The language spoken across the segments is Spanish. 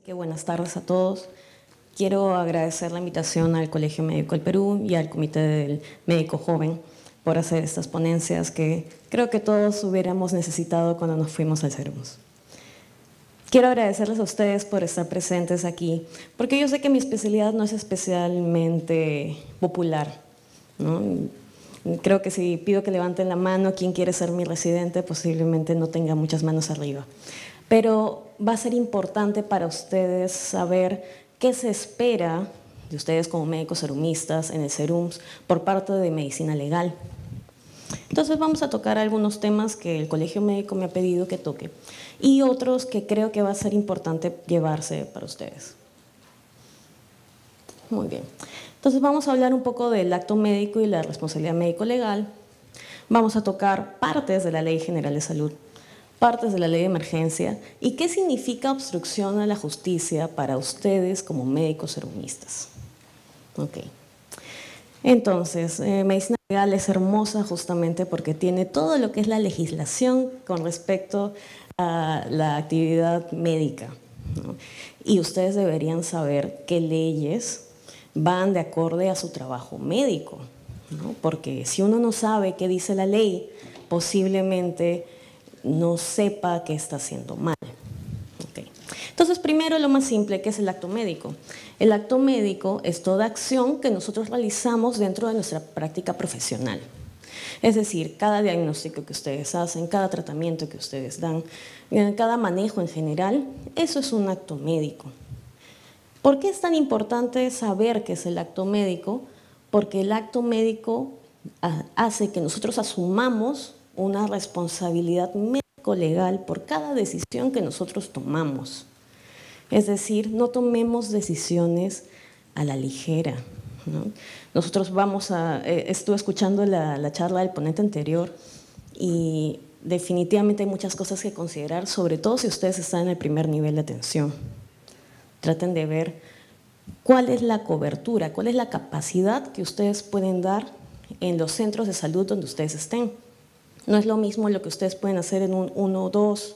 que buenas tardes a todos. Quiero agradecer la invitación al Colegio Médico del Perú y al Comité del Médico Joven por hacer estas ponencias que creo que todos hubiéramos necesitado cuando nos fuimos al Serums. Quiero agradecerles a ustedes por estar presentes aquí, porque yo sé que mi especialidad no es especialmente popular, ¿no? Creo que si pido que levanten la mano quien quiere ser mi residente, posiblemente no tenga muchas manos arriba. Pero va a ser importante para ustedes saber qué se espera de ustedes como médicos serumistas en el Serums por parte de medicina legal. Entonces vamos a tocar algunos temas que el Colegio Médico me ha pedido que toque y otros que creo que va a ser importante llevarse para ustedes. Muy bien. Entonces vamos a hablar un poco del acto médico y la responsabilidad médico-legal. Vamos a tocar partes de la Ley General de Salud, partes de la Ley de Emergencia y qué significa obstrucción a la justicia para ustedes como médicos serumistas. Ok. Entonces, medicina legal es hermosa justamente porque tiene todo lo que es la legislación con respecto a la actividad médica, ¿no? Y ustedes deberían saber qué leyes van de acorde a su trabajo médico, ¿no? Porque si uno no sabe qué dice la ley, posiblemente no sepa qué está haciendo mal. Okay. Entonces, primero lo más simple, ¿qué es el acto médico? El acto médico es toda acción que nosotros realizamos dentro de nuestra práctica profesional. Es decir, cada diagnóstico que ustedes hacen, cada tratamiento que ustedes dan, cada manejo en general, eso es un acto médico. ¿Por qué es tan importante saber qué es el acto médico? Porque el acto médico hace que nosotros asumamos una responsabilidad médico-legal por cada decisión que nosotros tomamos. Es decir, no tomemos decisiones a la ligera, ¿no? Nosotros estuve escuchando la charla del ponente anterior y definitivamente hay muchas cosas que considerar, sobre todo si ustedes están en el primer nivel de atención. Traten de ver cuál es la cobertura, cuál es la capacidad que ustedes pueden dar en los centros de salud donde ustedes estén. No es lo mismo lo que ustedes pueden hacer en un 1-2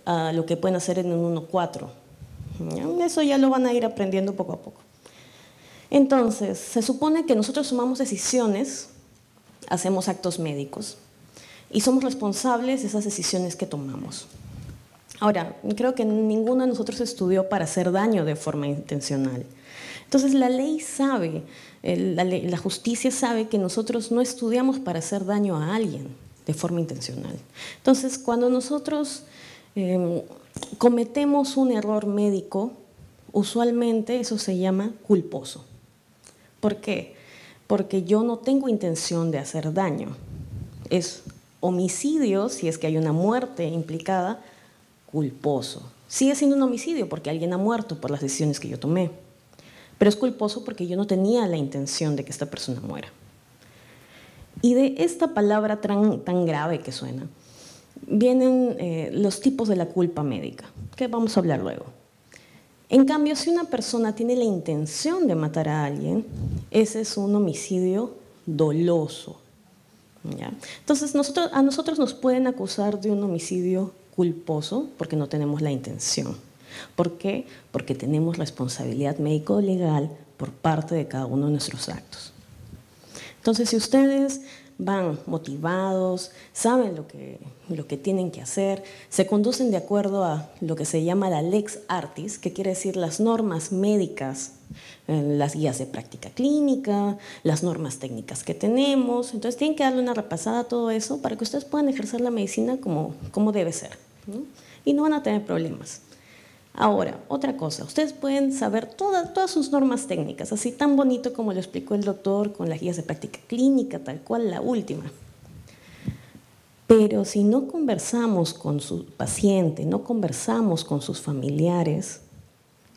a lo que pueden hacer en un 1-4. Eso ya lo van a ir aprendiendo poco a poco. Entonces, se supone que nosotros tomamos decisiones, hacemos actos médicos y somos responsables de esas decisiones que tomamos. Ahora, creo que ninguno de nosotros estudió para hacer daño de forma intencional. Entonces, la ley sabe, la justicia sabe que nosotros no estudiamos para hacer daño a alguien de forma intencional. Entonces, cuando nosotros cometemos un error médico, usualmente eso se llama culposo. ¿Por qué? Porque yo no tengo intención de hacer daño. Es homicidio, si es que hay una muerte implicada, culposo. Sigue siendo un homicidio porque alguien ha muerto por las decisiones que yo tomé, pero es culposo porque yo no tenía la intención de que esta persona muera. Y de esta palabra tan grave que suena, vienen los tipos de la culpa médica, que vamos a hablar luego. En cambio, si una persona tiene la intención de matar a alguien, ese es un homicidio doloso, ¿ya? Entonces, a nosotros nos pueden acusar de un homicidio culposo porque no tenemos la intención. ¿Por qué? Porque tenemos responsabilidad médico-legal por parte de cada uno de nuestros actos. Entonces, si ustedes van motivados, saben lo que tienen que hacer, se conducen de acuerdo a lo que se llama la lex artis, que quiere decir las normas médicas, las guías de práctica clínica, las normas técnicas que tenemos. Entonces tienen que darle una repasada a todo eso para que ustedes puedan ejercer la medicina como debe ser, ¿no? Y no van a tener problemas. Ahora, otra cosa, ustedes pueden saber todas sus normas técnicas, así tan bonito como lo explicó el doctor con las guías de práctica clínica, tal cual la última. Pero si no conversamos con su paciente, no conversamos con sus familiares,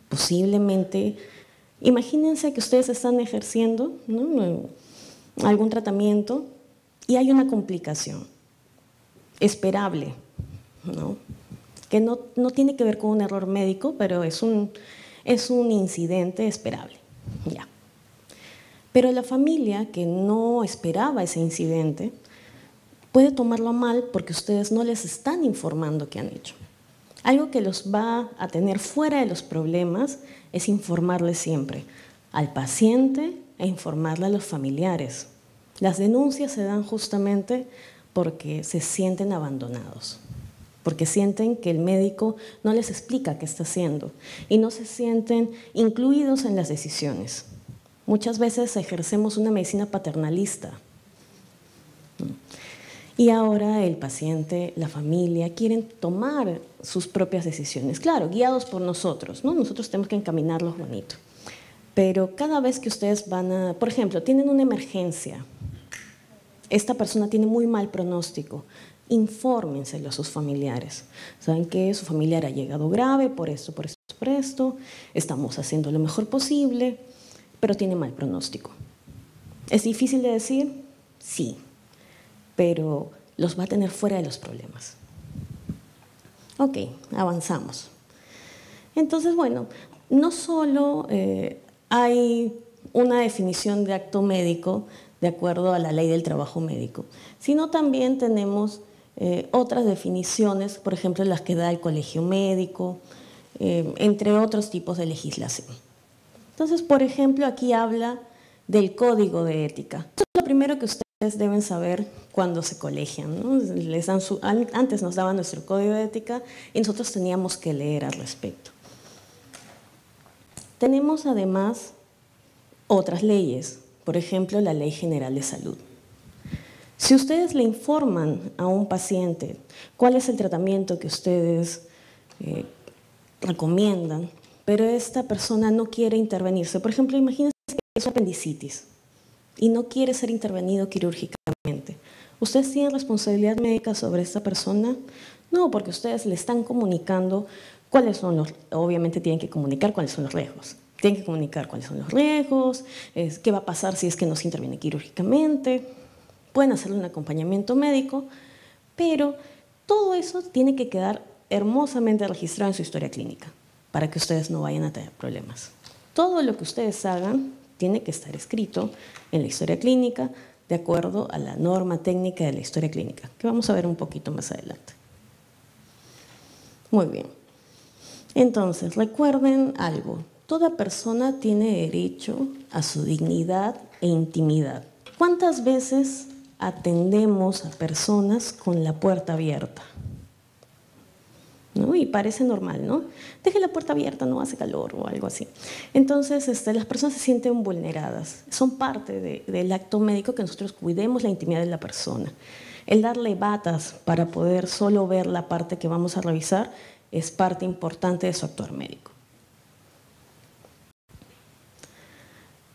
posiblemente, imagínense que ustedes están ejerciendo, ¿no?, algún tratamiento y hay una complicación esperable, ¿no?, que no tiene que ver con un error médico, pero es un incidente esperable. Ya. Pero la familia que no esperaba ese incidente puede tomarlo mal porque ustedes no les están informando qué han hecho. Algo que los va a tener fuera de los problemas es informarle siempre al paciente e informarle a los familiares. Las denuncias se dan justamente porque se sienten abandonados, porque sienten que el médico no les explica qué está haciendo y no se sienten incluidos en las decisiones. Muchas veces ejercemos una medicina paternalista. Y ahora el paciente, la familia, quieren tomar sus propias decisiones. Claro, guiados por nosotros, ¿no? Nosotros tenemos que encaminarlos bonito. Pero cada vez que ustedes van a, por ejemplo, tienen una emergencia, esta persona tiene muy mal pronóstico, infórmenselo a sus familiares. Saben que su familiar ha llegado grave por esto, por esto, por esto, estamos haciendo lo mejor posible, pero tiene mal pronóstico. ¿Es difícil de decir? Sí, pero los va a tener fuera de los problemas. Ok, avanzamos. Entonces, bueno, no solo hay una definición de acto médico de acuerdo a la ley del trabajo médico, sino también tenemos otras definiciones, por ejemplo, las que da el colegio médico, entre otros tipos de legislación. Entonces, por ejemplo, aquí habla del código de ética. Esto es lo primero que ustedes deben saber cuando se colegian, ¿no? Antes nos daban nuestro código de ética y nosotros teníamos que leer al respecto. Tenemos además otras leyes, por ejemplo, la Ley General de Salud. Si ustedes le informan a un paciente cuál es el tratamiento que ustedes recomiendan, pero esta persona no quiere intervenirse, por ejemplo, imagínense que es apendicitis y no quiere ser intervenido quirúrgicamente, ¿ustedes tienen responsabilidad médica sobre esta persona? No, porque ustedes le están comunicando cuáles son los, obviamente tienen que comunicar cuáles son los riesgos. Tienen que comunicar cuáles son los riesgos, qué va a pasar si es que no se interviene quirúrgicamente. Pueden hacerle un acompañamiento médico, pero todo eso tiene que quedar hermosamente registrado en su historia clínica para que ustedes no vayan a tener problemas. Todo lo que ustedes hagan tiene que estar escrito en la historia clínica de acuerdo a la norma técnica de la historia clínica, que vamos a ver un poquito más adelante. Muy bien. Entonces, recuerden algo. Toda persona tiene derecho a su dignidad e intimidad. ¿Cuántas veces atendemos a personas con la puerta abierta? ¿No? Y parece normal, ¿no? Deje la puerta abierta, no hace calor o algo así. Entonces, las personas se sienten vulneradas. Son parte del acto médico que nosotros cuidemos la intimidad de la persona. El darle batas para poder solo ver la parte que vamos a revisar es parte importante de su actuar médico.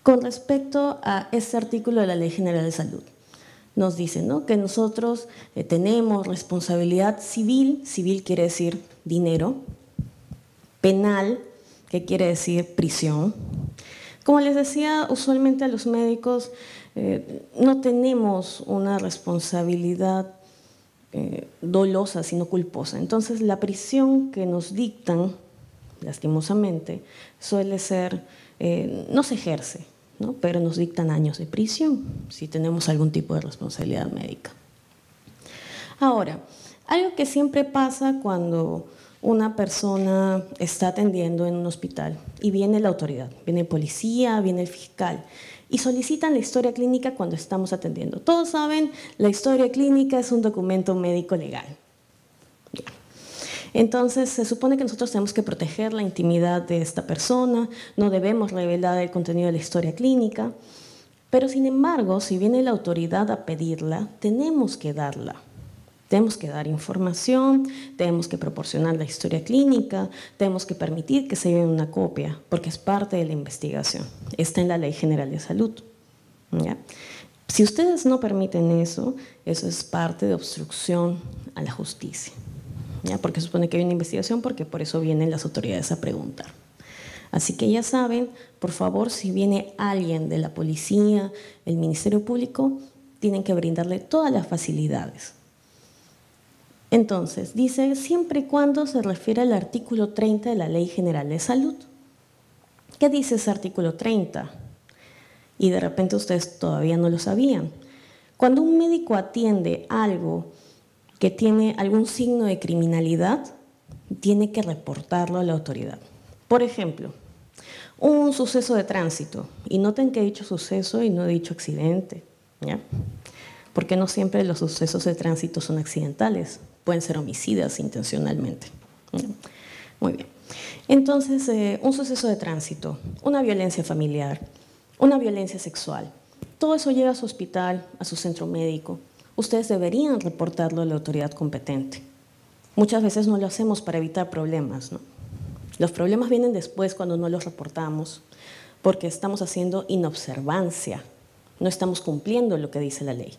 Con respecto a este artículo de la Ley General de Salud, nos dice, ¿no?, que nosotros tenemos responsabilidad civil, civil quiere decir dinero, penal, que quiere decir prisión. Como les decía, usualmente a los médicos no tenemos una responsabilidad dolosa, sino culposa. Entonces, la prisión que nos dictan, lastimosamente, suele ser, no se ejerce, ¿no?, pero nos dictan años de prisión si tenemos algún tipo de responsabilidad médica. Ahora, algo que siempre pasa cuando una persona está atendiendo en un hospital y viene la autoridad, viene el policía, viene el fiscal y solicitan la historia clínica cuando estamos atendiendo. Todos saben, la historia clínica es un documento médico legal. Entonces, se supone que nosotros tenemos que proteger la intimidad de esta persona, no debemos revelar el contenido de la historia clínica, pero sin embargo, si viene la autoridad a pedirla, tenemos que darla. Tenemos que dar información, tenemos que proporcionar la historia clínica, tenemos que permitir que se lleve una copia, porque es parte de la investigación. Está en la Ley General de Salud, ¿ya? Si ustedes no permiten eso, eso es parte de obstrucción a la justicia, ¿ya? Porque se supone que hay una investigación, porque por eso vienen las autoridades a preguntar. Así que ya saben, por favor, si viene alguien de la policía, el Ministerio Público, tienen que brindarle todas las facilidades. Entonces, dice, siempre y cuando se refiere al artículo 30 de la Ley General de Salud. ¿Qué dice ese artículo 30? Y de repente ustedes todavía no lo sabían. Cuando un médico atiende algo que tiene algún signo de criminalidad, tiene que reportarlo a la autoridad. Por ejemplo, un suceso de tránsito, y noten que he dicho suceso y no he dicho accidente, ¿ya? Porque no siempre los sucesos de tránsito son accidentales, pueden ser homicidas intencionalmente. ¿Ya? Muy bien. Entonces, un suceso de tránsito, una violencia familiar, una violencia sexual, todo eso llega a su hospital, a su centro médico. Ustedes deberían reportarlo a la autoridad competente. Muchas veces no lo hacemos para evitar problemas, ¿no? Los problemas vienen después cuando no los reportamos, porque estamos haciendo inobservancia, no estamos cumpliendo lo que dice la ley.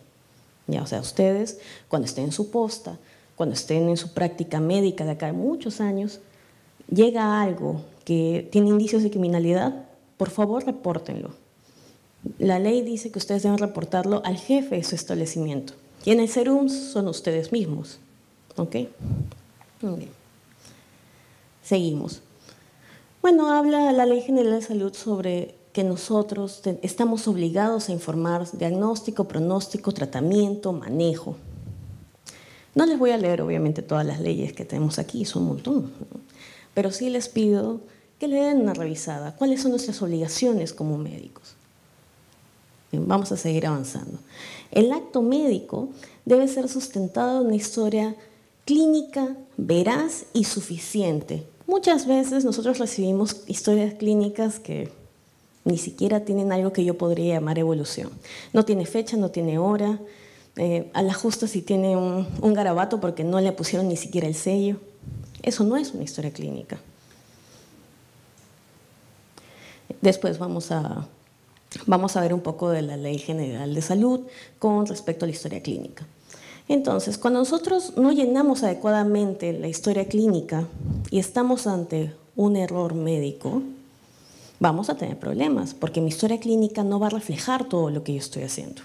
Ya, o sea, ustedes, cuando estén en su posta, cuando estén en su práctica médica de acá a muchos años, llega algo que tiene indicios de criminalidad, por favor, repórtenlo. La ley dice que ustedes deben reportarlo al jefe de su establecimiento. Y en el SERUMS son ustedes mismos. ¿Ok? Muy bien. Seguimos. Bueno, habla la Ley General de Salud sobre que nosotros estamos obligados a informar diagnóstico, pronóstico, tratamiento, manejo. No les voy a leer, obviamente, todas las leyes que tenemos aquí, son un montón, ¿no? Pero sí les pido que le den una revisada. ¿Cuáles son nuestras obligaciones como médicos? Bien, vamos a seguir avanzando. El acto médico debe ser sustentado en una historia clínica, veraz y suficiente. Muchas veces nosotros recibimos historias clínicas que ni siquiera tienen algo que yo podría llamar evolución. No tiene fecha, no tiene hora, a la justa si tiene un garabato porque no le pusieron ni siquiera el sello. Eso no es una historia clínica. Después vamos a ver un poco de la Ley General de Salud con respecto a la historia clínica. Entonces, cuando nosotros no llenamos adecuadamente la historia clínica y estamos ante un error médico, vamos a tener problemas, porque mi historia clínica no va a reflejar todo lo que yo estoy haciendo.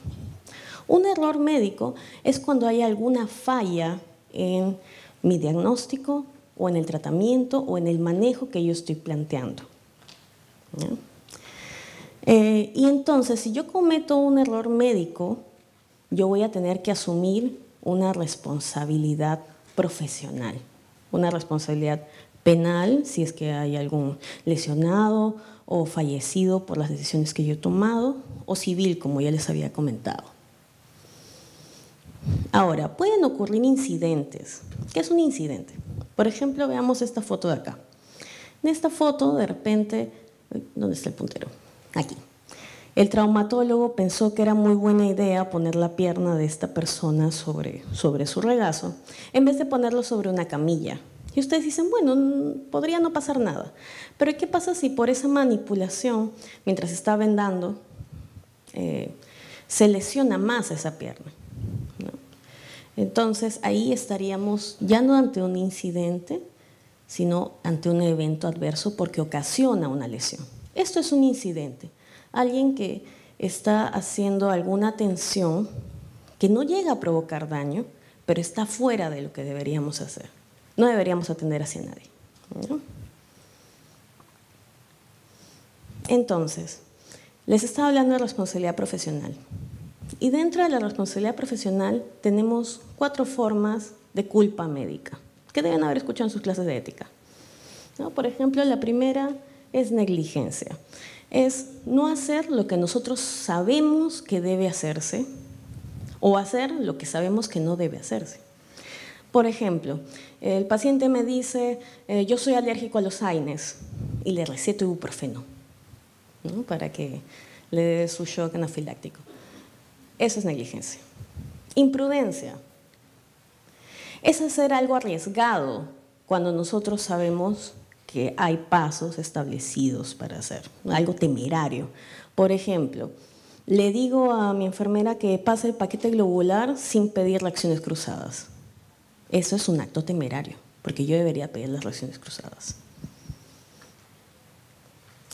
Un error médico es cuando hay alguna falla en mi diagnóstico o en el tratamiento o en el manejo que yo estoy planteando. ¿Ya? Y entonces, si yo cometo un error médico, yo voy a tener que asumir una responsabilidad profesional, una responsabilidad penal, si es que hay algún lesionado o fallecido por las decisiones que yo he tomado, o civil, como ya les había comentado. Ahora, pueden ocurrir incidentes. ¿Qué es un incidente? Por ejemplo, veamos esta foto de acá. En esta foto, de repente, ¿dónde está el puntero? Aquí. El traumatólogo pensó que era muy buena idea poner la pierna de esta persona sobre su regazo, en vez de ponerlo sobre una camilla. Y ustedes dicen, bueno, podría no pasar nada. Pero ¿qué pasa si por esa manipulación, mientras está vendando, se lesiona más esa pierna? ¿No? Entonces, ahí estaríamos ya no ante un incidente, sino ante un evento adverso porque ocasiona una lesión. Esto es un incidente. Alguien que está haciendo alguna atención que no llega a provocar daño, pero está fuera de lo que deberíamos hacer. No deberíamos atender hacia nadie, ¿no? Entonces, les estaba hablando de responsabilidad profesional. Y dentro de la responsabilidad profesional tenemos 4 formas de culpa médica, que deben haber escuchado en sus clases de ética, ¿no? Por ejemplo, la primera es negligencia. Es no hacer lo que nosotros sabemos que debe hacerse o hacer lo que sabemos que no debe hacerse. Por ejemplo, el paciente me dice, yo soy alérgico a los AINES y le receto ibuprofeno, ¿no? Para que le dé su shock anafiláctico. Eso es negligencia. Imprudencia es hacer algo arriesgado cuando nosotros sabemos que hay pasos establecidos para hacer, algo temerario. Por ejemplo, le digo a mi enfermera que pase el paquete globular sin pedir reacciones cruzadas. Eso es un acto temerario, porque yo debería pedir las reacciones cruzadas.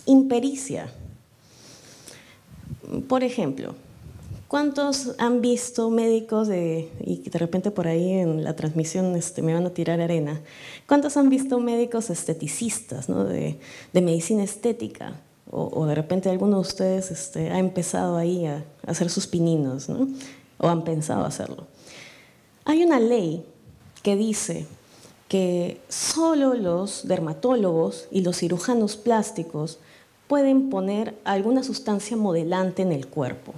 Impericia. Por ejemplo, ¿cuántos han visto médicos y de repente por ahí en la transmisión me van a tirar arena? ¿Cuántos han visto médicos esteticistas, ¿no? de medicina estética? O de repente alguno de ustedes ha empezado ahí a hacer sus pininos, ¿no? O han pensado hacerlo. Hay una ley que dice que solo los dermatólogos y los cirujanos plásticos pueden poner alguna sustancia modelante en el cuerpo.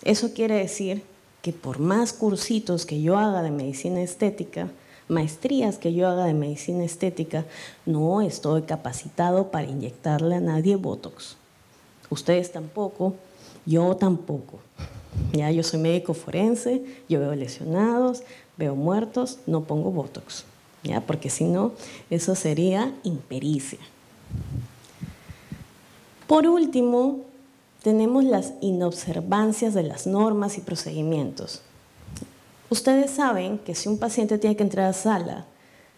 Eso quiere decir que por más cursitos que yo haga de medicina estética, maestrías que yo haga de medicina estética, no estoy capacitado para inyectarle a nadie Botox. Ustedes tampoco, yo tampoco. Ya, yo soy médico forense, yo veo lesionados, veo muertos, no pongo Botox, ya, porque si no, eso sería impericia. Por último, tenemos las inobservancias de las normas y procedimientos. Ustedes saben que si un paciente tiene que entrar a sala,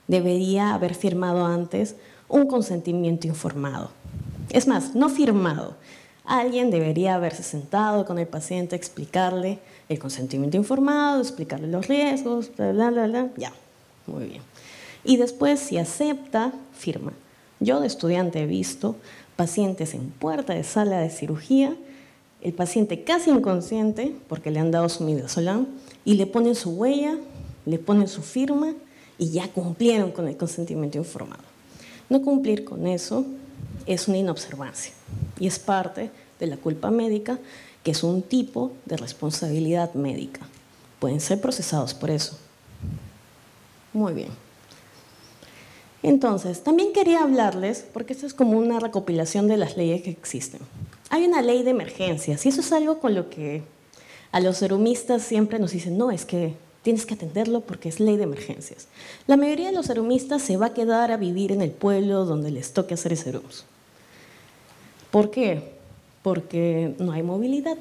debería haber firmado antes un consentimiento informado. Es más, no firmado. Alguien debería haberse sentado con el paciente, explicarle el consentimiento informado, explicarle los riesgos, bla, bla, bla, bla. Ya, muy bien. Y después, si acepta, firma. Yo de estudiante he visto pacientes en puerta de sala de cirugía, el paciente casi inconsciente, porque le han dado su midazolam, y le ponen su huella, le ponen su firma, y ya cumplieron con el consentimiento informado. No cumplir con eso es una inobservancia y es parte de la culpa médica, que es un tipo de responsabilidad médica. Pueden ser procesados por eso. Muy bien. Entonces, también quería hablarles, porque esto es como una recopilación de las leyes que existen. Hay una ley de emergencias y eso es algo con lo que a los serumistas siempre nos dicen, no, es que tienes que atenderlo porque es ley de emergencias. La mayoría de los serumistas se va a quedar a vivir en el pueblo donde les toque hacer serums. ¿Por qué? Porque no hay movilidad.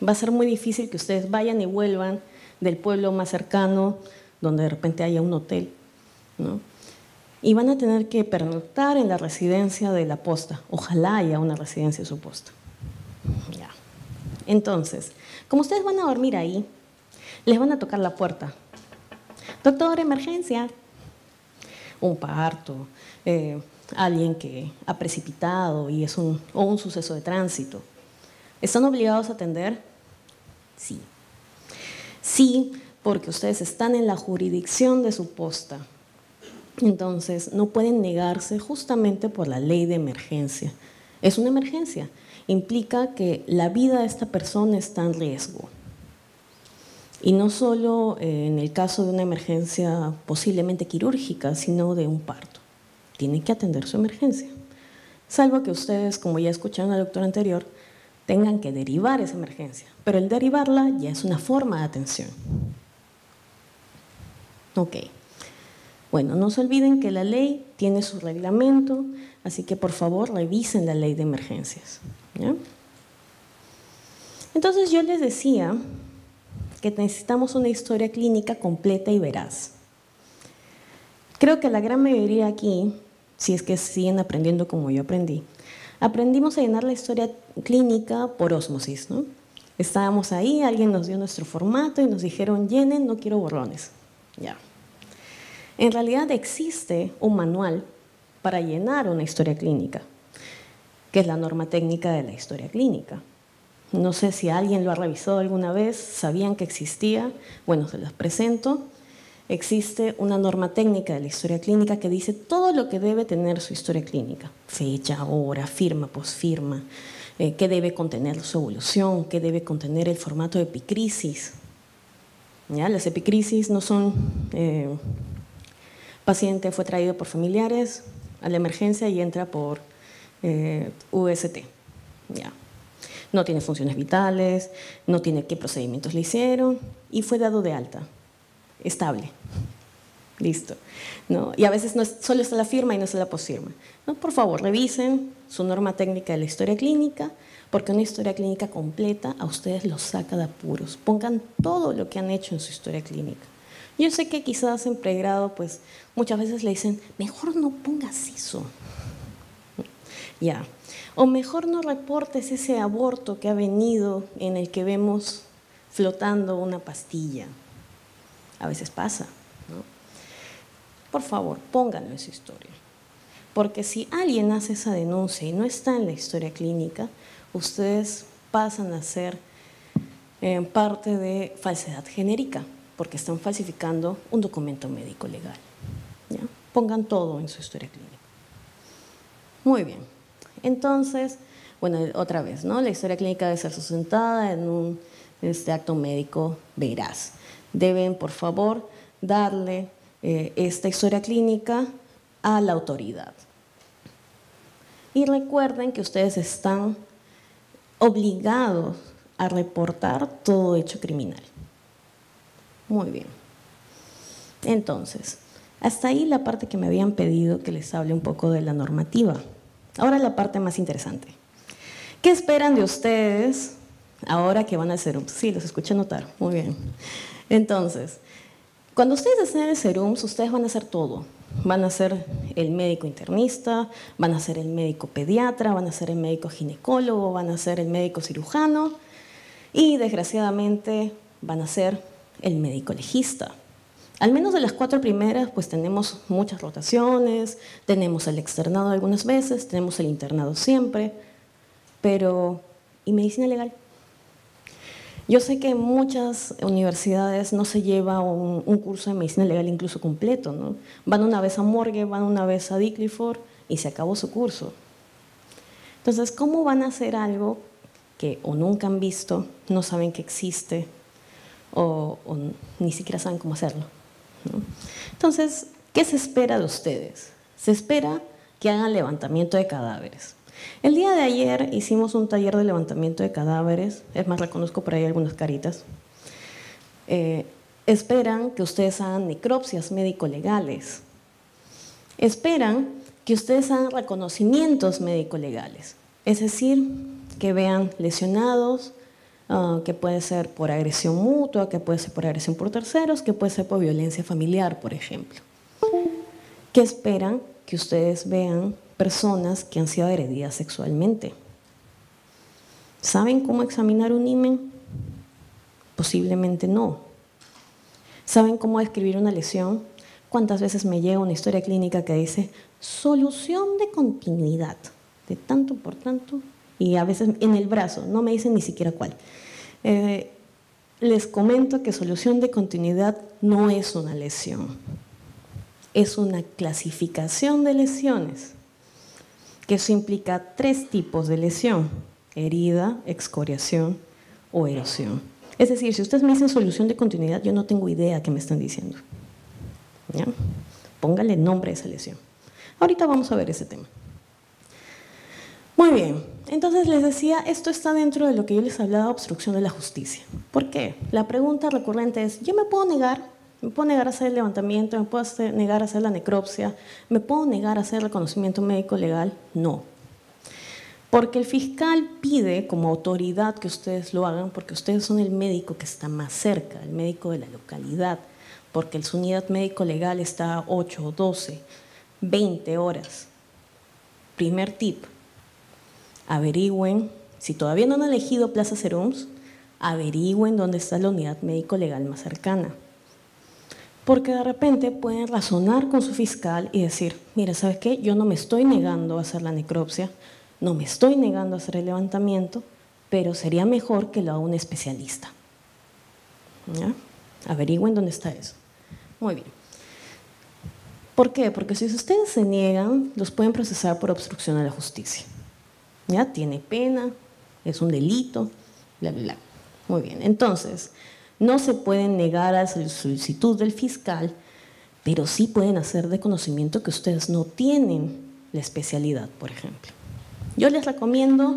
Va a ser muy difícil que ustedes vayan y vuelvan del pueblo más cercano, donde de repente haya un hotel, ¿no? Y van a tener que pernoctar en la residencia de la posta. Ojalá haya una residencia de su posta. Ya. Entonces, como ustedes van a dormir ahí, les van a tocar la puerta. Doctor, emergencia. Un parto, alguien que ha precipitado y es un suceso de tránsito. ¿Están obligados a atender? Sí. Sí, porque ustedes están en la jurisdicción de su posta. Entonces, no pueden negarse justamente por la ley de emergencia. Es una emergencia. Implica que la vida de esta persona está en riesgo. Y no solo en el caso de una emergencia posiblemente quirúrgica, sino de un parto. Tienen que atender su emergencia. Salvo que ustedes, como ya escucharon al doctor anterior, tengan que derivar esa emergencia. Pero el derivarla ya es una forma de atención. Ok. Bueno, no se olviden que la ley tiene su reglamento, así que por favor revisen la ley de emergencias, ¿ya? Entonces yo les decía que necesitamos una historia clínica completa y veraz. Creo que la gran mayoría aquí, si es que siguen aprendiendo como yo aprendí, aprendimos a llenar la historia clínica por ósmosis, ¿no? Estábamos ahí, alguien nos dio nuestro formato y nos dijeron, llenen, no quiero borrones. Ya. En realidad existe un manual para llenar una historia clínica, que es la norma técnica de la historia clínica. No sé si alguien lo ha revisado alguna vez, sabían que existía. Bueno, se las presento. Existe una norma técnica de la historia clínica que dice todo lo que debe tener su historia clínica. Fecha, hora, firma, posfirma, qué debe contener su evolución, qué debe contener el formato de epicrisis. ¿Ya? Las epicrisis no son... paciente fue traído por familiares a la emergencia y entra por UST. Ya. No tiene funciones vitales, no tiene qué procedimientos le hicieron y fue dado de alta, estable. Listo. ¿No? Y a veces no es, solo está la firma y no está la posfirma. ¿No? Por favor, revisen su norma técnica de la historia clínica, porque una historia clínica completa a ustedes los saca de apuros. Pongan todo lo que han hecho en su historia clínica. Yo sé que quizás en pregrado, pues muchas veces le dicen, mejor no pongas eso. Ya. O mejor no reportes ese aborto que ha venido en el que vemos flotando una pastilla. A veces pasa, ¿no? Por favor, pónganlo en su historia. Porque si alguien hace esa denuncia y no está en la historia clínica, ustedes pasan a ser parte de falsedad genérica, porque están falsificando un documento médico legal. Pongan todo en su historia clínica. Muy bien. Entonces, bueno, otra vez, ¿no? La historia clínica debe ser sustentada en un acto médico veraz. Deben, por favor, darle esta historia clínica a la autoridad. Y recuerden que ustedes están obligados a reportar todo hecho criminal. Muy bien. Entonces, hasta ahí la parte que me habían pedido que les hable un poco de la normativa. Ahora la parte más interesante. ¿Qué esperan de ustedes ahora que van al SERUMS? Sí, los escuché notar. Muy bien. Entonces, cuando ustedes estén en el SERUMS, ustedes van a hacer todo. Van a ser el médico internista, van a ser el médico pediatra, van a ser el médico ginecólogo, van a ser el médico cirujano y, desgraciadamente, van a ser el médico legista. Al menos de las 4 primeras, pues tenemos muchas rotaciones, tenemos el externado algunas veces, tenemos el internado siempre, pero ¿y medicina legal? Yo sé que en muchas universidades no se lleva un curso de medicina legal incluso completo, ¿no? Van una vez a Morgue, van una vez a Dicklifford y se acabó su curso. Entonces, ¿cómo van a hacer algo que o nunca han visto, no saben que existe o ni siquiera saben cómo hacerlo, ¿no? Entonces, ¿qué se espera de ustedes? Se espera que hagan levantamiento de cadáveres. El día de ayer hicimos un taller de levantamiento de cadáveres, es más, reconozco por ahí algunas caritas. Esperan que ustedes hagan necropsias médico-legales. Esperan que ustedes hagan reconocimientos médico-legales, es decir, que vean lesionados, que puede ser por agresión mutua, que puede ser por agresión por terceros, que puede ser por violencia familiar, por ejemplo. Que esperan que ustedes vean personas que han sido agredidas sexualmente. ¿Saben cómo examinar un himen? Posiblemente no. ¿Saben cómo describir una lesión? ¿Cuántas veces me llega una historia clínica que dice solución de continuidad, de tanto por tanto, y a veces en el brazo, no me dicen ni siquiera cuál? Les comento que solución de continuidad no es una lesión, es una clasificación de lesiones, que eso implica 3 tipos de lesión: herida, excoriación o erosión. Es decir, si ustedes me dicen solución de continuidad, yo no tengo idea qué me están diciendo. ¿Ya? Póngale nombre a esa lesión. Ahorita vamos a ver ese tema. Muy bien, entonces les decía, esto está dentro de lo que yo les hablaba, obstrucción de la justicia. ¿Por qué? La pregunta recurrente es, ¿yo me puedo negar a hacer el levantamiento, me puedo negar a hacer la necropsia, me puedo negar a hacer el reconocimiento médico legal? No. Porque el fiscal pide como autoridad que ustedes lo hagan, porque ustedes son el médico que está más cerca, el médico de la localidad, porque su unidad médico legal está a 8, 12, 20 horas. Primer tip, averigüen, si todavía no han elegido Plaza SERUMS, averigüen dónde está la unidad médico legal más cercana. Porque de repente pueden razonar con su fiscal y decir, mira, ¿sabes qué? Yo no me estoy negando a hacer la necropsia, no me estoy negando a hacer el levantamiento, pero sería mejor que lo haga un especialista. ¿Ya? Averigüen dónde está eso. Muy bien. ¿Por qué? Porque si ustedes se niegan, los pueden procesar por obstrucción a la justicia. ¿Ya? Tiene pena, es un delito, bla, bla, bla. Muy bien. Entonces, no se pueden negar a la solicitud del fiscal, pero sí pueden hacer de conocimiento que ustedes no tienen la especialidad, por ejemplo. Yo les recomiendo,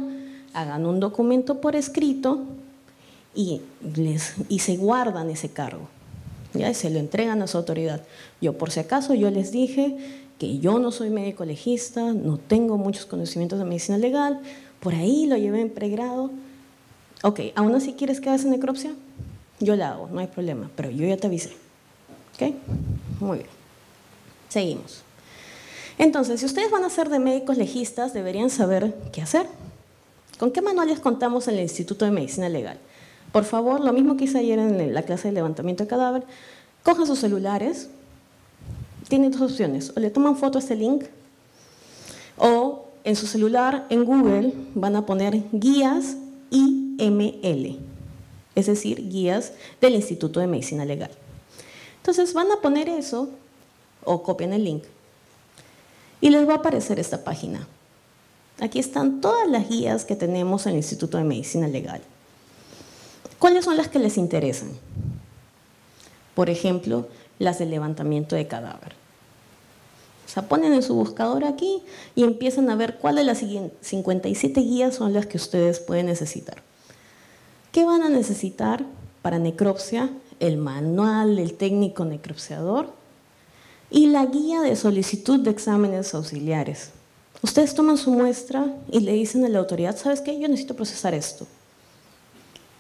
hagan un documento por escrito y se guardan ese cargo, ¿ya? Y se lo entregan a su autoridad. Yo, por si acaso, yo les dije que yo no soy médico legista, no tengo muchos conocimientos de medicina legal, por ahí lo llevé en pregrado. Ok, ¿aún así quieres que hagas necropsia? Yo la hago, no hay problema, pero yo ya te avisé. ¿Ok? Muy bien. Seguimos. Entonces, si ustedes van a ser de médicos legistas, deberían saber qué hacer. ¿Con qué manuales contamos en el Instituto de Medicina Legal? Por favor, lo mismo que hice ayer en la clase de levantamiento de cadáver, cojan sus celulares, tienen 2 opciones, o le toman foto a este link, o en su celular, en Google, van a poner guías IML, es decir, guías del Instituto de Medicina Legal. Entonces van a poner eso, o copian el link, y les va a aparecer esta página. Aquí están todas las guías que tenemos en el Instituto de Medicina Legal. ¿Cuáles son las que les interesan? Por ejemplo, las del levantamiento de cadáver. O sea, ponen en su buscador aquí y empiezan a ver cuáles de las 57 guías son las que ustedes pueden necesitar. ¿Qué van a necesitar para necropsia? El manual del técnico necropsiador y la guía de solicitud de exámenes auxiliares. Ustedes toman su muestra y le dicen a la autoridad, ¿sabes qué? Yo necesito procesar esto.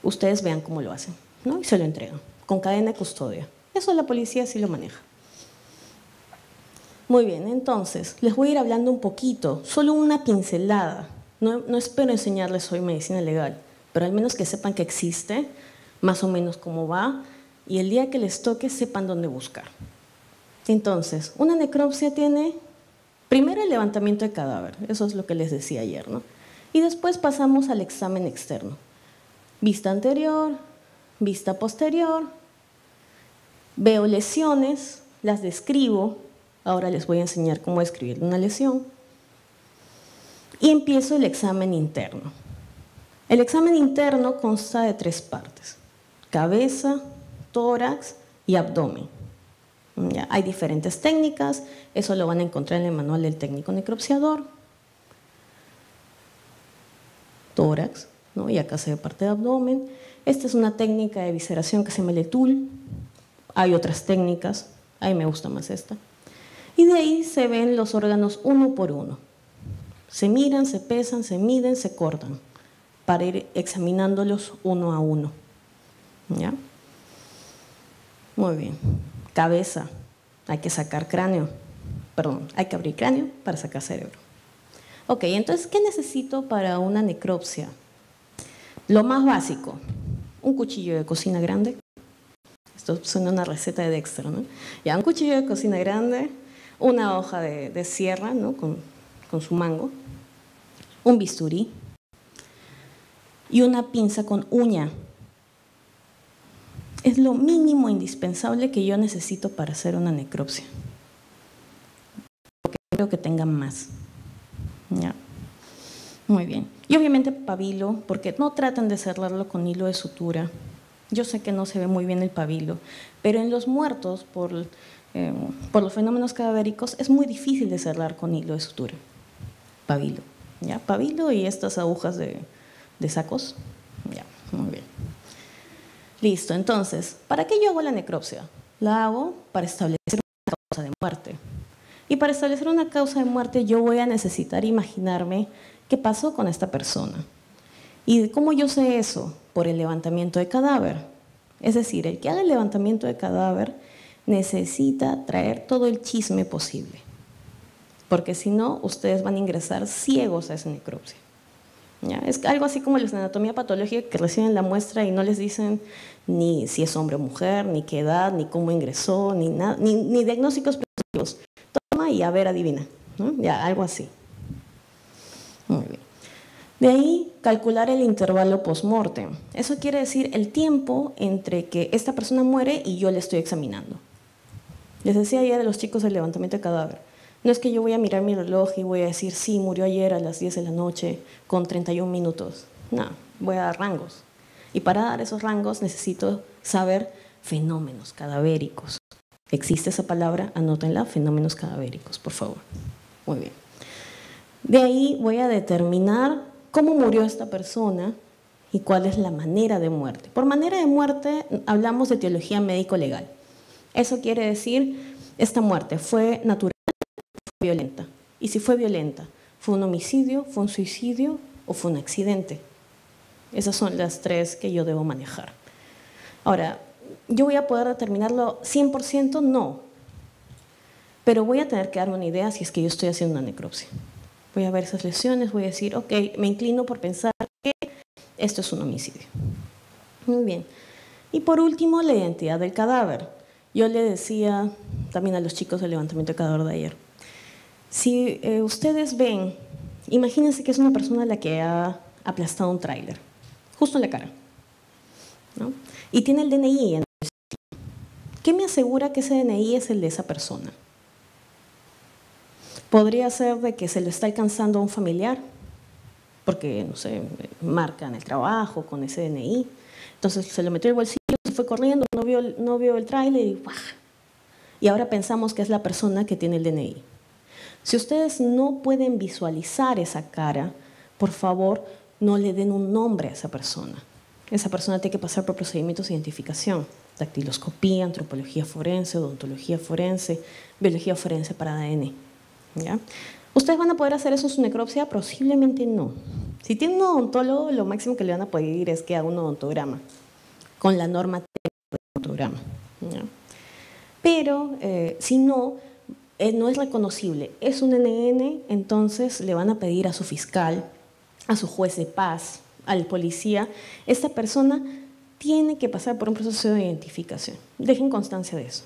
Ustedes vean cómo lo hacen, ¿no? Y se lo entregan, con cadena de custodia. Eso la policía sí lo maneja. Muy bien, entonces, les voy a ir hablando un poquito, solo una pincelada. No espero enseñarles hoy medicina legal, pero al menos que sepan que existe, más o menos cómo va, y el día que les toque sepan dónde buscar. Entonces, una necropsia tiene primero el levantamiento de cadáver, eso es lo que les decía ayer, ¿no? Y después pasamos al examen externo. Vista anterior, vista posterior, veo lesiones, las describo, ahora les voy a enseñar cómo escribir una lesión, y empiezo el examen interno. El examen interno consta de 3 partes: cabeza, tórax y abdomen. Ya, hay diferentes técnicas, eso lo van a encontrar en el manual del técnico necropsiador. Tórax, ¿no? Y acá se ve parte de abdomen. Esta es una técnica de visceración que se llama Letul. Hay otras técnicas, a mí me gusta más esta. Y de ahí se ven los órganos uno por uno. Se miran, se pesan, se miden, se cortan, para ir examinándolos uno a uno. ¿Ya? Muy bien. Cabeza, hay que sacar cráneo. Perdón, hay que abrir cráneo para sacar cerebro. Ok, entonces, ¿qué necesito para una necropsia? Lo más básico, un cuchillo de cocina grande. Esto suena una receta de Dexter, ¿no? Ya, un cuchillo de cocina grande, una hoja de sierra, ¿no? con su mango, un bisturí y una pinza con uña. Es lo mínimo indispensable que yo necesito para hacer una necropsia. Porque creo que tengan más. ¿Ya? Muy bien. Y obviamente pabilo, porque no tratan de cerrarlo con hilo de sutura. Yo sé que no se ve muy bien el pabilo, pero en los muertos, por los fenómenos cadavéricos, es muy difícil de cerrar con hilo de sutura. Pabilo. ¿Ya? Pabilo y estas agujas de sacos. Ya, muy bien. Listo, entonces, ¿para qué yo hago la necropsia? La hago para establecer una causa de muerte. Y para establecer una causa de muerte yo voy a necesitar imaginarme qué pasó con esta persona. ¿Y cómo yo sé eso? Por el levantamiento de cadáver. Es decir, el que haga el levantamiento de cadáver necesita traer todo el chisme posible. Porque si no, ustedes van a ingresar ciegos a esa necropsia. ¿Ya? Es algo así como los de anatomía patológica que reciben la muestra y no les dicen ni si es hombre o mujer, ni qué edad, ni cómo ingresó, ni nada, ni diagnósticos preventivos. Toma y a ver, adivina, ¿no? Ya, algo así. Muy bien. De ahí, calcular el intervalo post-mortem. Eso quiere decir el tiempo entre que esta persona muere y yo le estoy examinando. Les decía ayer a los chicos del levantamiento de cadáver. No es que yo voy a mirar mi reloj y voy a decir, sí, murió ayer a las 10 de la noche con 31 minutos. No, voy a dar rangos. Y para dar esos rangos necesito saber fenómenos cadavéricos. ¿Existe esa palabra? Anótenla, fenómenos cadavéricos, por favor. Muy bien. De ahí voy a determinar cómo murió esta persona y cuál es la manera de muerte. Por manera de muerte hablamos de etiología médico-legal. Eso quiere decir, esta muerte fue natural, fue violenta. Y si fue violenta, ¿fue un homicidio, fue un suicidio o fue un accidente? Esas son las 3 que yo debo manejar. Ahora, ¿yo voy a poder determinarlo 100%? No. Pero voy a tener que darme una idea si es que yo estoy haciendo una necropsia. Voy a ver esas lesiones, voy a decir, ok, me inclino por pensar que esto es un homicidio. Muy bien. Y por último, la identidad del cadáver. Yo le decía también a los chicos del levantamiento de cadáver de ayer, si ustedes ven, imagínense que es una persona a la que ha aplastado un tráiler, justo en la cara, ¿no? Y tiene el DNI en el sitio. ¿Qué me asegura que ese DNI es el de esa persona? Podría ser de que se lo está alcanzando a un familiar, porque, no sé, marca en el trabajo con ese DNI. Entonces se lo metió en el bolsillo, se fue corriendo, no vio el tráiler y ¡buah! Y ahora pensamos que es la persona que tiene el DNI. Si ustedes no pueden visualizar esa cara, por favor, no le den un nombre a esa persona. Esa persona tiene que pasar por procedimientos de identificación: dactiloscopía, antropología forense, odontología forense, biología forense para ADN. ¿Ya? ¿Ustedes van a poder hacer eso en su necropsia? Posiblemente no. Si tienen un odontólogo, lo máximo que le van a pedir es que haga un odontograma, con la norma técnica del odontograma. ¿Ya? Pero si no, no es reconocible, es un NN, entonces le van a pedir a su fiscal, a su juez de paz, al policía: esta persona tiene que pasar por un proceso de identificación. Dejen constancia de eso,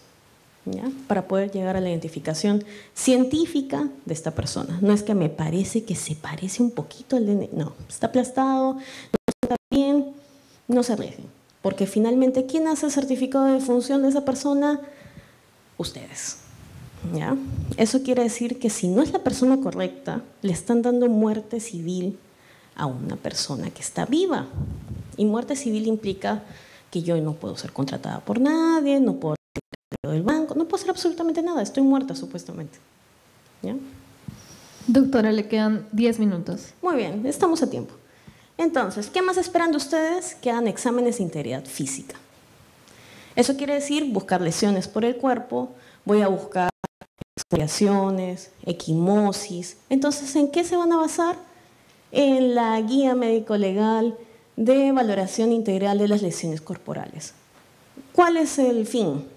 ¿ya? Para poder llegar a la identificación científica de esta persona. No es que me parece que se parece un poquito al DNI, no, está aplastado, no está bien, no se arriesguen. Porque finalmente, ¿quién hace el certificado de defunción de esa persona? Ustedes. ¿Ya? Eso quiere decir que si no es la persona correcta, le están dando muerte civil a una persona que está viva. Y muerte civil implica que yo no puedo ser contratada por nadie, no puedo ser del banco, no puedo hacer absolutamente nada, estoy muerta supuestamente. ¿Ya? Doctora, le quedan 10 minutos. Muy bien, estamos a tiempo. Entonces, ¿qué más esperan de ustedes? Que hagan exámenes de integridad física. Eso quiere decir buscar lesiones por el cuerpo, voy a buscar exfoliaciones, equimosis. Entonces, ¿en qué se van a basar? En la guía médico-legal de valoración integral de las lesiones corporales. ¿Cuál es el fin?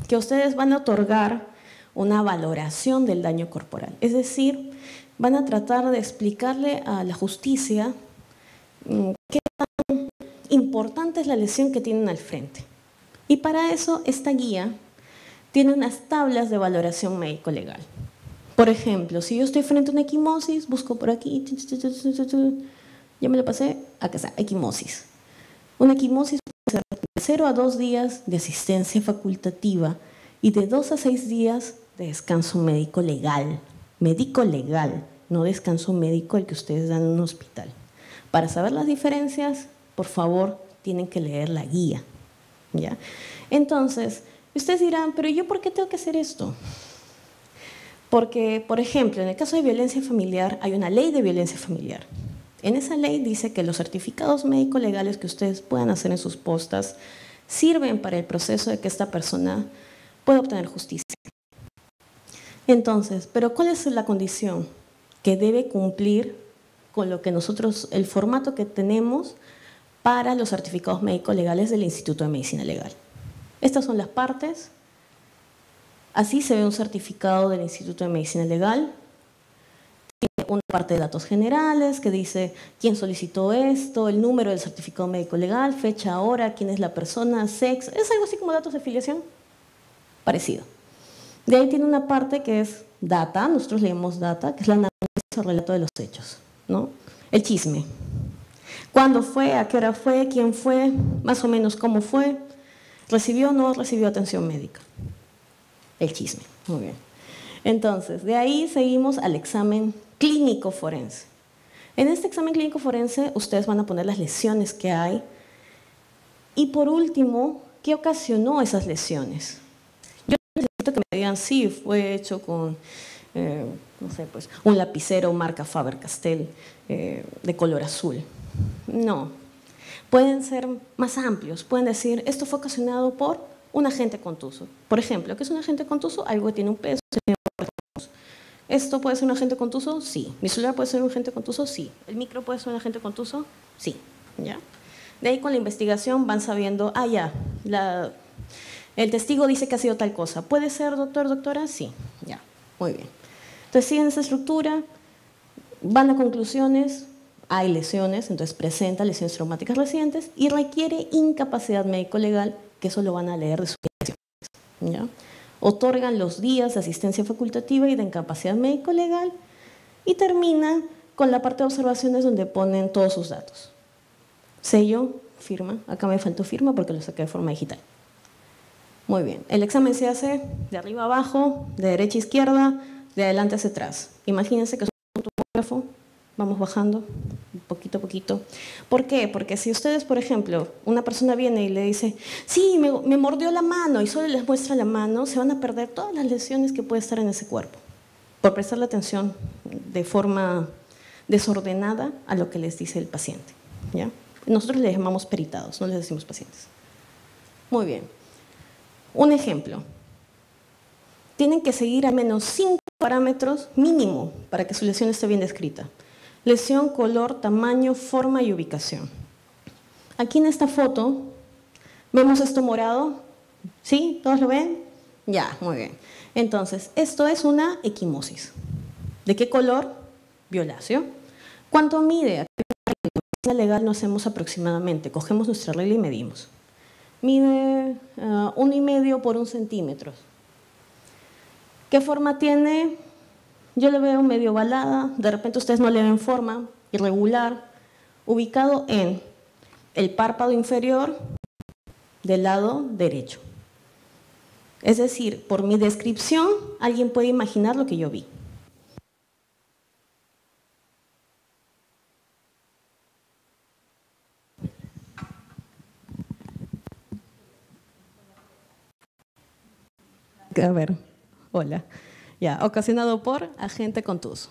Que ustedes van a otorgar una valoración del daño corporal. Es decir, van a tratar de explicarle a la justicia qué tan importante es la lesión que tienen al frente. Y para eso, esta guía tiene unas tablas de valoración médico-legal. Por ejemplo, si yo estoy frente a una equimosis, busco por aquí, ya me lo pasé, acá está, equimosis. Una equimosis puede ser de 0 a 2 días de asistencia facultativa y de 2 a 6 días de descanso médico-legal. Médico-legal, no descanso médico el que ustedes dan en un hospital. Para saber las diferencias, por favor, tienen que leer la guía. ¿Ya? Entonces, ustedes dirán, ¿pero yo por qué tengo que hacer esto? Porque, por ejemplo, en el caso de violencia familiar, hay una ley de violencia familiar. En esa ley dice que los certificados médico-legales que ustedes puedan hacer en sus postas sirven para el proceso de que esta persona pueda obtener justicia. Entonces, ¿pero cuál es la condición? Que debe cumplir con lo que nosotros, el formato que tenemos para los certificados médico-legales del Instituto de Medicina Legal. Estas son las partes. Así se ve un certificado del Instituto de Medicina Legal. Tiene una parte de datos generales que dice quién solicitó esto, el número del certificado médico-legal, fecha, hora, quién es la persona, sexo. Es algo así como datos de filiación. Parecido. De ahí tiene una parte que es data, nosotros leemos data, que es la análisis o relato de los hechos, ¿no? El chisme. ¿Cuándo fue? ¿A qué hora fue? ¿Quién fue? Más o menos cómo fue. ¿Recibió o no recibió atención médica? El chisme. Muy bien. Entonces, de ahí seguimos al examen clínico forense. En este examen clínico forense, ustedes van a poner las lesiones que hay. Y por último, ¿qué ocasionó esas lesiones? Yo necesito que me digan, sí, fue hecho con, no sé, pues, un lapicero marca Faber-Castell de color azul. No, pueden ser más amplios, pueden decir, esto fue ocasionado por un agente contuso. Por ejemplo, ¿qué es un agente contuso? Algo que tiene un peso. ¿Esto puede ser un agente contuso? Sí. ¿Mi celular puede ser un agente contuso? Sí. ¿El micro puede ser un agente contuso? Sí. ¿Ya? De ahí con la investigación van sabiendo, ya, el testigo dice que ha sido tal cosa. ¿Puede ser, doctor, doctora? Sí. Ya, muy bien. Entonces siguen esa estructura, van a conclusiones. Hay lesiones, entonces presenta lesiones traumáticas recientes y requiere incapacidad médico-legal, que eso lo van a leer de sus lesiones. ¿Ya? Otorgan los días de asistencia facultativa y de incapacidad médico-legal y terminan con la parte de observaciones donde ponen todos sus datos. Sello, firma, acá me faltó firma porque lo saqué de forma digital. Muy bien, el examen se hace de arriba a abajo, de derecha a izquierda, de adelante hacia atrás. Imagínense que es un tomógrafo, vamos bajando poquito a poquito. ¿Por qué? Porque si ustedes, por ejemplo, una persona viene y le dice, sí, me mordió la mano y solo les muestra la mano, se van a perder todas las lesiones que puede estar en ese cuerpo, por prestarle atención de forma desordenada a lo que les dice el paciente, ¿ya? Nosotros les llamamos peritados, no les decimos pacientes. Muy bien. Un ejemplo. Tienen que seguir al menos 5 parámetros mínimo para que su lesión esté bien descrita. Lesión, color, tamaño, forma y ubicación. Aquí en esta foto, ¿vemos esto morado? ¿Sí? ¿Todos lo ven? Ya, muy bien. Entonces, esto es una equimosis. ¿De qué color? Violáceo. ¿Cuánto mide? Aquí en la medicina legal no hacemos aproximadamente. Cogemos nuestra regla y medimos. Mide 1,5 por 1 centímetro. ¿Qué forma tiene? Yo le veo medio ovalada, de repente ustedes no le ven forma, irregular, ubicado en el párpado inferior del lado derecho. Es decir, por mi descripción, alguien puede imaginar lo que yo vi. A ver, hola. Ya, ocasionado por agente contuso.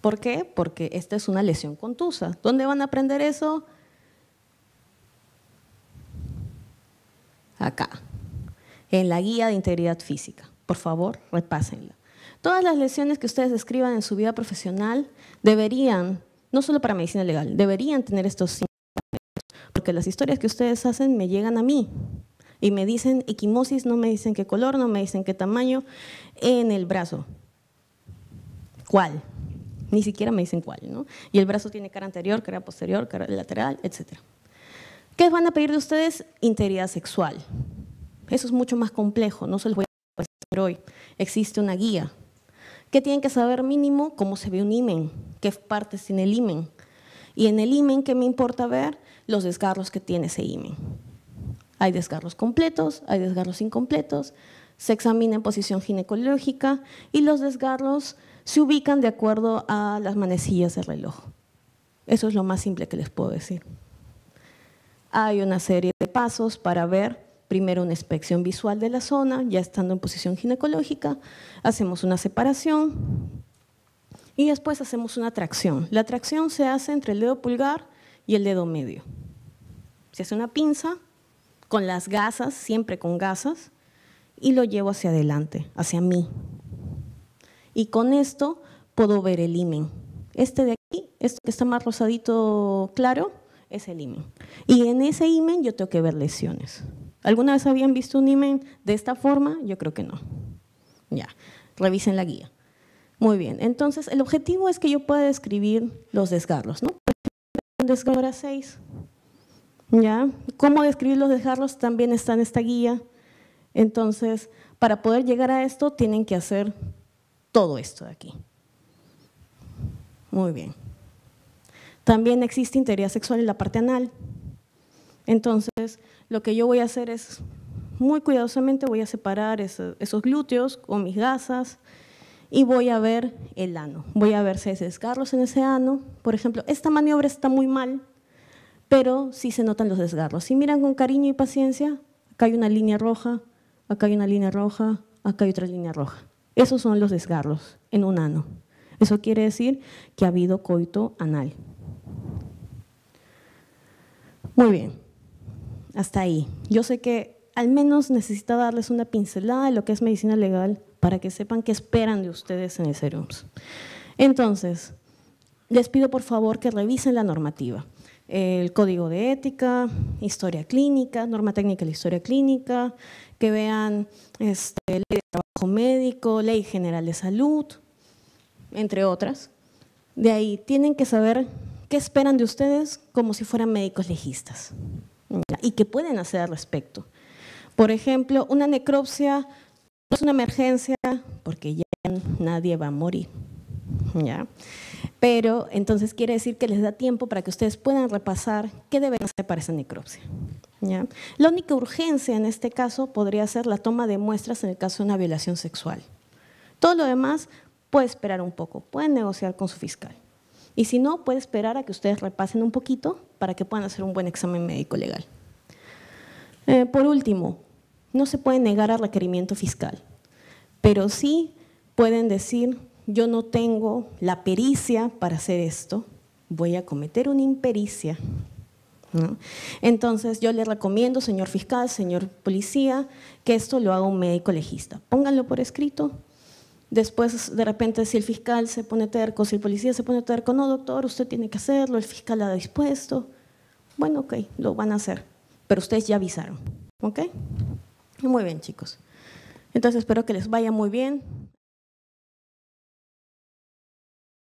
¿Por qué? Porque esta es una lesión contusa. ¿Dónde van a aprender eso? Acá, en la guía de integridad física. Por favor, repásenla. Todas las lesiones que ustedes describan en su vida profesional deberían, no solo para medicina legal, deberían tener estos 5 parámetros, porque las historias que ustedes hacen me llegan a mí. Y me dicen equimosis, no me dicen qué color, no me dicen qué tamaño, en el brazo. ¿Cuál? Ni siquiera me dicen cuál, ¿no? Y el brazo tiene cara anterior, cara posterior, cara lateral, etc. ¿Qué van a pedir de ustedes? Integridad sexual. Eso es mucho más complejo, no se los voy a hacer hoy. Existe una guía. ¿Qué tienen que saber mínimo? Cómo se ve un himen, qué partes tiene el himen. Y en el himen, ¿qué me importa ver? Los desgarros que tiene ese himen. Hay desgarros completos, hay desgarros incompletos, se examina en posición ginecológica y los desgarros se ubican de acuerdo a las manecillas del reloj. Eso es lo más simple que les puedo decir. Hay una serie de pasos para ver primero una inspección visual de la zona, ya estando en posición ginecológica, hacemos una separación y después hacemos una tracción. La tracción se hace entre el dedo pulgar y el dedo medio. Se hace una pinza con las gasas, siempre con gasas, y lo llevo hacia adelante, hacia mí. Y con esto puedo ver el himen. Este de aquí, este que está más rosadito claro, es el himen. Y en ese himen yo tengo que ver lesiones. ¿Alguna vez habían visto un himen de esta forma? Yo creo que no. Ya, revisen la guía. Muy bien, entonces el objetivo es que yo pueda describir los desgarros, ¿no? Un desgarro a 6. ¿Ya? ¿Cómo describir los desgarros? También está en esta guía. Entonces, para poder llegar a esto, tienen que hacer todo esto de aquí. Muy bien. También existe integridad sexual en la parte anal. Entonces, lo que yo voy a hacer es, muy cuidadosamente, voy a separar esos glúteos con mis gasas y voy a ver el ano. Voy a ver si hay desgarros en ese ano. Por ejemplo, esta maniobra está muy mal, pero sí se notan los desgarros. Si miran con cariño y paciencia, acá hay una línea roja, acá hay una línea roja, acá hay otra línea roja. Esos son los desgarros en un ano. Eso quiere decir que ha habido coito anal. Muy bien, hasta ahí. Yo sé que al menos necesito darles una pincelada de lo que es medicina legal para que sepan qué esperan de ustedes en el CERUMS. Entonces, les pido por favor que revisen la normativa. El código de ética, historia clínica, norma técnica de la historia clínica, que vean ley de trabajo médico, ley general de salud, entre otras. De ahí tienen que saber qué esperan de ustedes como si fueran médicos legistas y qué pueden hacer al respecto. Por ejemplo, una necropsia no es una emergencia porque ya nadie va a morir, ¿ya? Pero entonces quiere decir que les da tiempo para que ustedes puedan repasar qué deben hacer para esa necropsia, ¿ya? La única urgencia en este caso podría ser la toma de muestras en el caso de una violación sexual, Todo lo demás puede esperar un poco, pueden negociar con su fiscal. Y si no, puede esperar a que ustedes repasen un poquito para que puedan hacer un buen examen médico legal. Por último, no se puede negar al requerimiento fiscal, pero sí pueden decir, yo no tengo la pericia para hacer esto, voy a cometer una impericia, ¿no? Entonces, yo le recomiendo, señor fiscal, señor policía, que esto lo haga un médico legista. Pónganlo por escrito. Después, de repente, si el fiscal se pone terco, si el policía se pone terco, no, doctor, usted tiene que hacerlo, el fiscal ha dispuesto. Bueno, ok, lo van a hacer, pero ustedes ya avisaron, ¿ok? Muy bien, chicos. Entonces, espero que les vaya muy bien.